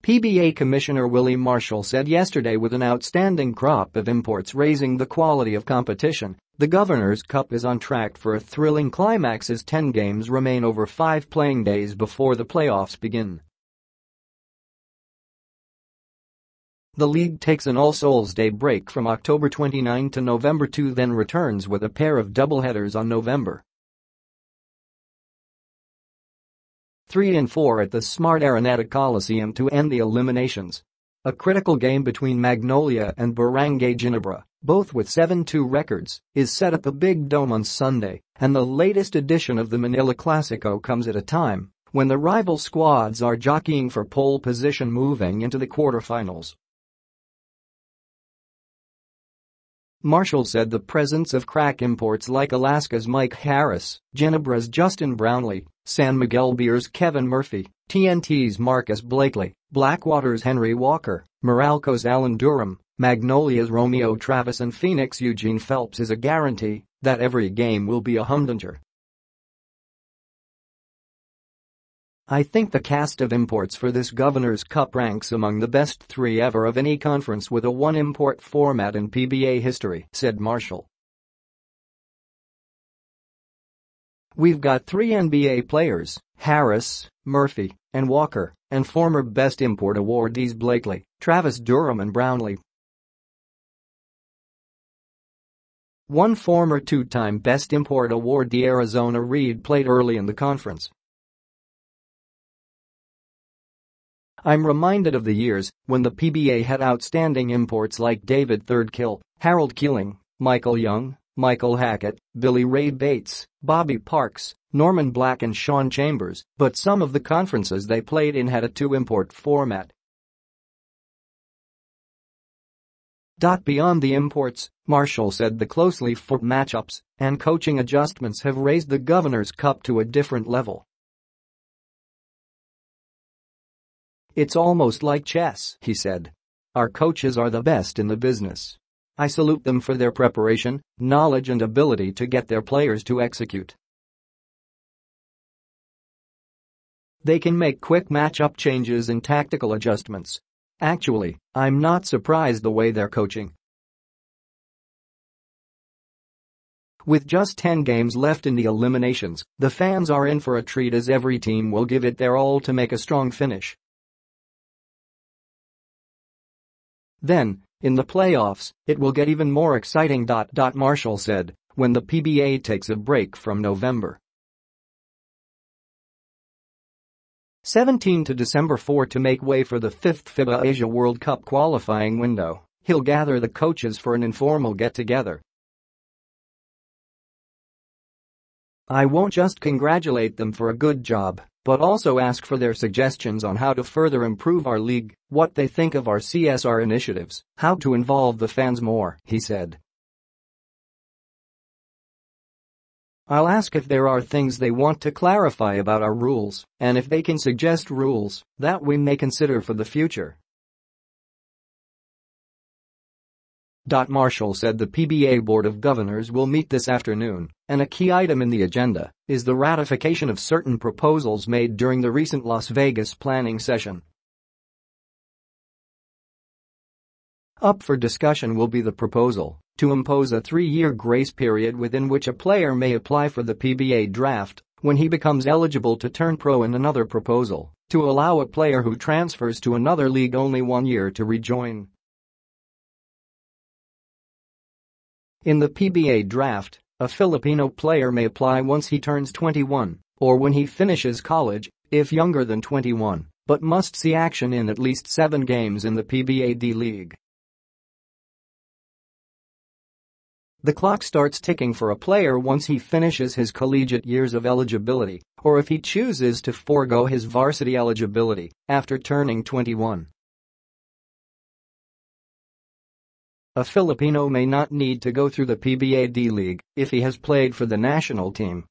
PBA Commissioner Willie Marcial said yesterday with an outstanding crop of imports raising the quality of competition, the Governor's Cup is on track for a thrilling climax as 10 games remain over 5 playing days before the playoffs begin. The league takes an All Souls' Day break from October 29 to November 2, then returns with a pair of doubleheaders on November 3 and 4 at the Smart Araneta Coliseum to end the eliminations. A critical game between Magnolia and Barangay Ginebra, both with 7-2 records, is set at the Big Dome on Sunday, and the latest edition of the Manila Clasico comes at a time when the rival squads are jockeying for pole position moving into the quarterfinals. Marcial said the presence of crack imports like Alaska's Mike Harris, Ginebra's Justin Brownlee, San Miguel Beer's Kevin Murphy, TNT's Marqus Blakely, Blackwater's Henry Walker, Meralco's Alan Durham, Magnolia's Romeo Travis and Phoenix Eugene Phelps is a guarantee that every game will be a humdinger. I think the cast of imports for this Governor's Cup ranks among the best 3 ever of any conference with a 1-import format in PBA history, said Marcial. We've got 3 NBA players, Harris, Murphy, and Walker, and former Best Import awardees Blakely, Travis, Durham and Brownlee. One former 2-time Best Import awardee Arizona Reed played early in the conference. I'm reminded of the years when the PBA had outstanding imports like David Thirdkill, Harold Keeling, Michael Young, Michael Hackett, Billy Ray Bates, Bobby Parks, Norman Black and Sean Chambers, but some of the conferences they played in had a 2-import format. Beyond the imports, Marcial said the closely fought matchups and coaching adjustments have raised the Governor's Cup to a different level. It's almost like chess, he said. Our coaches are the best in the business. I salute them for their preparation, knowledge and ability to get their players to execute. They can make quick match-up changes and tactical adjustments. Actually, I'm not surprised the way they're coaching. With just 10 games left in the eliminations, the fans are in for a treat as every team will give it their all to make a strong finish. Then, in the playoffs, it will get even more exciting. Marcial said, when the PBA takes a break from November 17 to December 4 to make way for the 5th FIBA Asia World Cup qualifying window, he'll gather the coaches for an informal get-together. I won't just congratulate them for a good job, but also ask for their suggestions on how to further improve our league, what they think of our CSR initiatives, how to involve the fans more, he said. I'll ask if there are things they want to clarify about our rules, and if they can suggest rules that we may consider for the future. Marcial said the PBA Board of Governors will meet this afternoon, and a key item in the agenda is the ratification of certain proposals made during the recent Las Vegas planning session. Up for discussion will be the proposal to impose a 3-year grace period within which a player may apply for the PBA draft when he becomes eligible to turn pro, and another proposal to allow a player who transfers to another league only 1 year to rejoin. In the PBA draft, a Filipino player may apply once he turns 21 or when he finishes college, if younger than 21, but must see action in at least 7 games in the PBA D-League. The clock starts ticking for a player once he finishes his collegiate years of eligibility, or if he chooses to forego his varsity eligibility after turning 21. A Filipino may not need to go through the PBA D-League if he has played for the national team.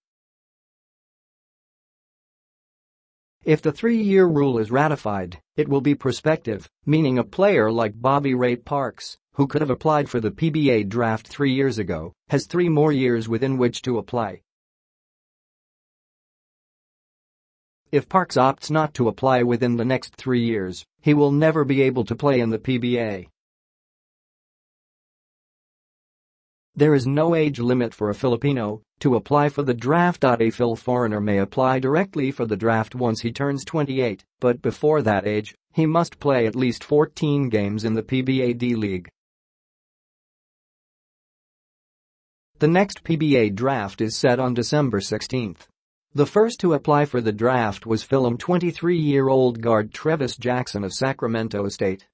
If the 3-year rule is ratified, it will be prospective, meaning a player like Bobby Ray Parks, who could have applied for the PBA draft 3 years ago, has 3 more years within which to apply. If Parks opts not to apply within the next 3 years, he will never be able to play in the PBA. There is no age limit for a Filipino to apply for the draft. A Phil foreigner may apply directly for the draft once he turns 28, but before that age, he must play at least 14 games in the PBA D-League. The next PBA draft is set on December 16. The first to apply for the draft was Philm 23-year-old guard Trevis Jackson of Sacramento State.